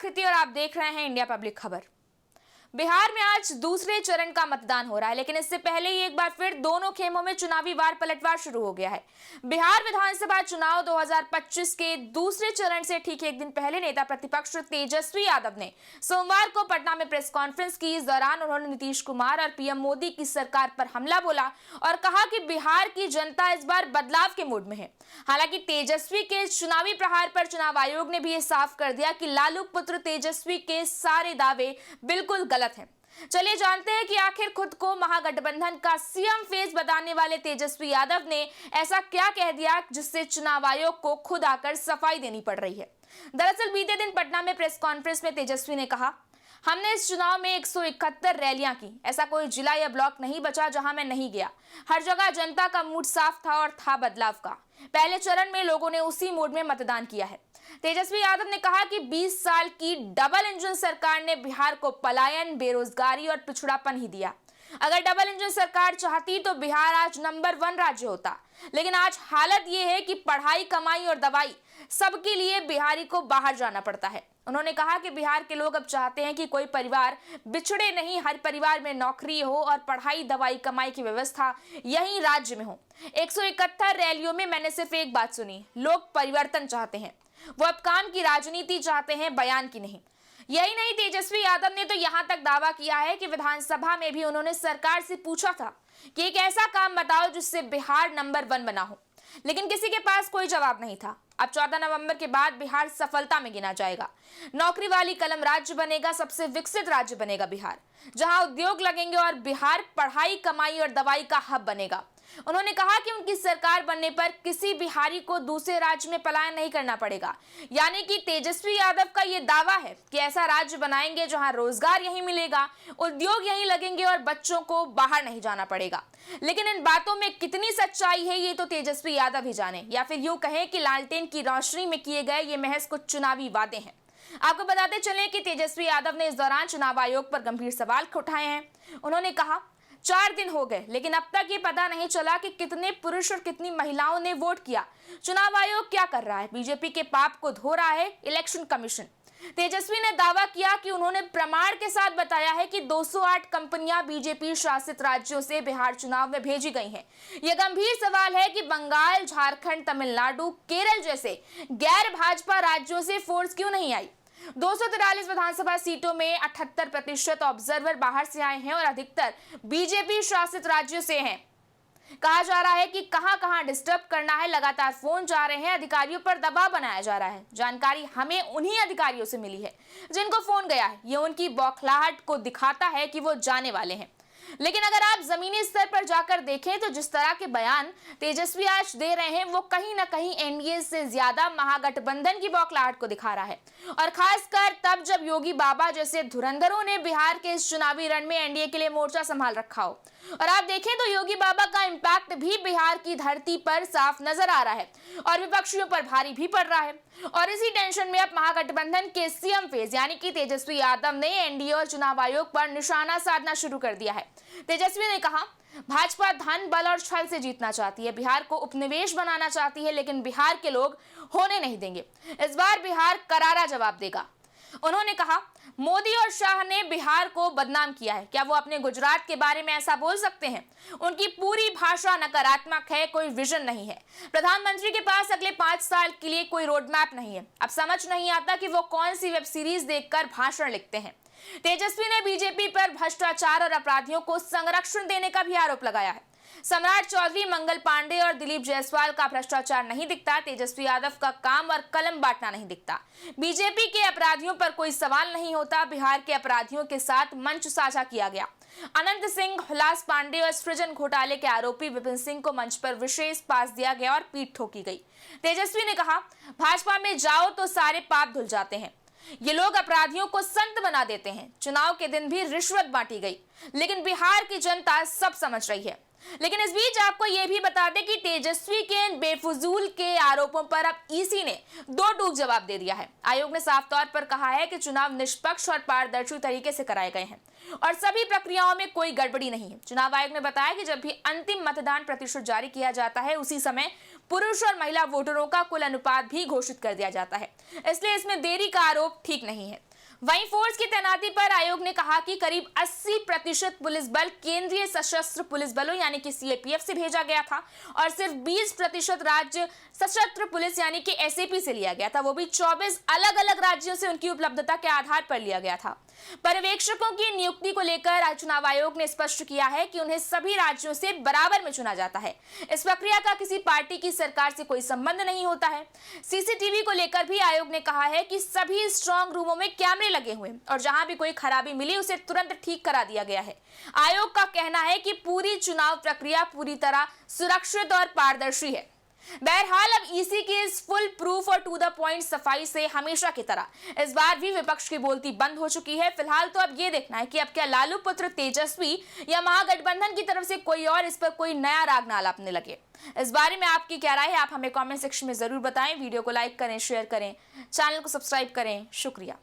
आकृति और आप देख रहे हैं इंडिया पब्लिक खबर। बिहार में आज दूसरे चरण का मतदान हो रहा है, लेकिन इससे पहले ही एक बार फिर दोनों खेमों में चुनावी वार पलटवार शुरू हो गया है। बिहार विधानसभा चुनाव 2025 के दूसरे चरण से ठीक एक दिन पहले नेता प्रतिपक्ष तेजस्वी यादव ने सोमवार को पटना में प्रेस कॉन्फ्रेंस की। इस दौरान उन्होंने नीतीश कुमार और पीएम मोदी की सरकार पर हमला बोला और कहा कि बिहार की जनता इस बार बदलाव के मूड में है। हालांकि तेजस्वी के चुनावी प्रहार पर चुनाव आयोग ने भी ये साफ कर दिया कि लालू पुत्र तेजस्वी के सारे दावे बिल्कुल गलत है। चलिए जानते हैं कि आखिर खुद को महागठबंधन का सीएम फेस बताने वाले तेजस्वी यादव ने ऐसा क्या कह दिया जिससे चुनाव आयोग को खुद आकर सफाई देनी पड़ रही है। दरअसल बीते दिन पटना में प्रेस कॉन्फ्रेंस में तेजस्वी ने कहा, हमने इस चुनाव में 171 रैलियां की। ऐसा कोई जिला या ब्लॉक नहीं बचा जहां मैं नहीं गया। हर जगह जनता का मूड साफ था और था बदलाव का। पहले चरण में लोगों ने उसी मूड में मतदान किया है। तेजस्वी यादव ने कहा कि 20 साल की डबल इंजन सरकार ने बिहार को पलायन, बेरोजगारी और पिछड़ापन ही दिया। अगर डबल इंजन सरकार चाहती तो बिहार आज नंबर 1 राज्य होता, लेकिन आज हालत यह है कि पढ़ाई, कमाई और दवाई सबके लिए बिहारी को बाहर जाना पड़ता है। उन्होंने कहा कि बिहार के लोग अब चाहते हैं कि कोई परिवार बिछड़े नहीं, हर परिवार में नौकरी हो और पढ़ाई, दवाई, कमाई की व्यवस्था यही राज्य में हो। 171 रैलियों में मैंने सिर्फ एक बात सुनी, लोग परिवर्तन चाहते हैं। वो अब काम की राजनीति चाहते हैं, बयान की नहीं। यही नहीं, तेजस्वी यादव ने तो यहां तक दावा किया है कि विधानसभा में भी उन्होंने सरकार से पूछा था कि एक ऐसा काम बताओ जिससे बिहार नंबर 1 बना हो, लेकिन किसी के पास कोई जवाब नहीं था। अब 14 नवंबर के बाद बिहार सफलता में गिना जाएगा। नौकरी वाली कलम राज्य बनेगा, सबसे विकसित राज्य बनेगा बिहार, जहां उद्योग लगेंगे और बिहार पढ़ाई, कमाई और दवाई का हब बनेगा। उन्होंने कहा कि उनकी सरकार बनने पर किसी बिहारी को दूसरे राज्य में पलायन नहीं करना पड़ेगा। यानी कि तेजस्वी यादव का ये दावा है कि ऐसा राज्य बनाएंगे जहां रोजगार यहीं मिलेगा, उद्योग यहीं लगेंगे और बच्चों को बाहर नहीं जाना पड़ेगा। लेकिन इन बातों में कितनी सच्चाई है ये तो तेजस्वी यादव ही जाने, या फिर यूं कहें कि लालटेन की रोशनी में किए गए ये महज कुछ चुनावी वादे हैं। आपको बताते चलें कि तेजस्वी यादव ने इस दौरान चुनाव आयोग पर गंभीर सवाल उठाए हैं। उन्होंने कहा, 4 दिन हो गए लेकिन अब तक ये पता नहीं चला कि कितने पुरुष और कितनी महिलाओं ने वोट किया। चुनाव आयोग क्या कर रहा है? बीजेपी के पाप को धो रहा है इलेक्शन कमीशन। तेजस्वी ने दावा किया कि उन्होंने प्रमाण के साथ बताया है कि 208 कंपनियां बीजेपी शासित राज्यों से बिहार चुनाव में भेजी गई हैं। यह गंभीर सवाल है कि बंगाल, झारखंड, तमिलनाडु, केरल जैसे गैर भाजपा राज्यों से फोर्स क्यों नहीं आई। 243 विधानसभा सीटों में 78% ऑब्जर्वर बाहर से आए हैं और अधिकतर बीजेपी शासित राज्यों से हैं। कहा जा रहा है कि कहां-कहां डिस्टर्ब करना है, लगातार फोन जा रहे हैं, अधिकारियों पर दबाव बनाया जा रहा है। जानकारी हमें उन्हीं अधिकारियों से मिली है जिनको फोन गया है। ये उनकी बौखलाहट को दिखाता है कि वो जाने वाले हैं। लेकिन अगर आप जमीनी स्तर पर जाकर देखें तो जिस तरह के बयान तेजस्वी आज दे रहे हैं वो कहीं ना कहीं एनडीए से ज्यादा महागठबंधन की बौखलाहट को दिखा रहा है, और खासकर तब जब योगी बाबा जैसे धुरंधरों ने बिहार के इस चुनावी रण में एनडीए के लिए मोर्चा संभाल रखा हो। और आप देखें तो योगी बाबा का इम्पैक्ट भी बिहार की धरती पर साफ नजर आ रहा है और विपक्षियों पर भारी भी पड़ रहा है। और इसी टेंशन में अब महागठबंधन के सीएम फेज यानी कि तेजस्वी यादव ने एनडीए और चुनाव आयोग पर निशाना साधना शुरू कर दिया है। तेजस्वी ने कहा, भाजपा धन, बल और छल से जीतना चाहती है, बिहार को उपनिवेश बनाना चाहती है, लेकिन बिहार के लोग होने नहीं देंगे। इस बार बिहार करारा जवाब देगा। उन्होंने कहा, मोदी और शाह ने बिहार को बदनाम किया है। क्या वो अपने गुजरात के बारे में ऐसा बोल सकते हैं? उनकी पूरी भाषा नकारात्मक है, कोई विजन नहीं है। प्रधानमंत्री के पास अगले 5 साल के लिए कोई रोड मैप नहीं है। अब समझ नहीं आता कि वो कौन सी वेब सीरीज देखकर भाषण लिखते हैं। तेजस्वी ने बीजेपी पर भ्रष्टाचार और अपराधियों को संरक्षण देने का भी आरोप लगाया है। सम्राट चौधरी, मंगल पांडे और दिलीप जायसवाल का भ्रष्टाचार नहीं दिखता। तेजस्वी यादव का काम और कलम बांटना नहीं दिखता। बीजेपी के अपराधियों पर कोई सवाल नहीं होता। बिहार के अपराधियों के साथ मंच साझा किया गया। अनंत सिंह, हुलास पांडे और सृजन घोटाले के आरोपी विपिन सिंह को मंच पर विशेष पास दिया गया और पीठ ठोकी गई। तेजस्वी ने कहा, भाजपा में जाओ तो सारे पाप धुल जाते हैं। ये लोग अपराधियों को संत बना देते हैं। चुनाव के दिन भी रिश्वत बांटी गई, लेकिन बिहार की जनता सब समझ रही है। लेकिन इस बीच आपको यह भी बता दें कि तेजस्वी के बेफजूल के आरोपों पर अब ईसी ने 2 टूक जवाब दे दिया है। आयोग ने साफ तौर पर कहा है कि चुनाव निष्पक्ष और पारदर्शी तरीके से कराए गए हैं और सभी प्रक्रियाओं में कोई गड़बड़ी नहीं है। चुनाव आयोग ने बताया कि जब भी अंतिम मतदान प्रतिशत जारी किया जाता है उसी समय पुरुष और महिला वोटरों का कुल अनुपात भी घोषित कर दिया जाता है, इसलिए इसमें देरी का आरोप ठीक नहीं है। वहीं फोर्स की तैनाती पर आयोग ने कहा कि करीब 80% पुलिस बल केंद्रीय सशस्त्र पुलिस बलों यानी कि सीएपीएफ से भेजा गया था और सिर्फ 20% राज्य सशस्त्र पुलिस यानी कि एसएपी से लिया गया था, वो भी 24 अलग अलग राज्यों से उनकी उपलब्धता के आधार पर लिया गया था। पर्यवेक्षकों की नियुक्ति को लेकर चुनाव आयोग ने स्पष्ट किया है कि उन्हें सभी राज्यों से बराबर में चुना जाता है। इस प्रक्रिया का किसी पार्टी की सरकार से कोई संबंध नहीं होता है। सीसीटीवी को लेकर भी आयोग ने कहा है कि सभी स्ट्रांग रूमों में कैमरे लगे हुए और जहां भी कोई खराबी मिली उसे तुरंत ठीक करा दिया गया है। आयोग का कहना है कि पूरी चुनाव प्रक्रिया पूरी तरह सुरक्षित और पारदर्शी है। बहरहाल अब ईसी की इस फुल प्रूफ और टू द पॉइंट सफाई से हमेशा की तरह इस बार भी विपक्ष की बोलती बंद हो चुकी है। फिलहाल तो अब ये देखना है कि अब क्या लालू पुत्र तेजस्वी या महागठबंधन की तरफ से कोई और इस पर कोई नया राग ना लापने लगे। इस बारे में आपकी क्या राय है, आप हमें कमेंट सेक्शन में जरूर बताएं। वीडियो को लाइक करें, शेयर करें, चैनल को सब्सक्राइब करें। शुक्रिया।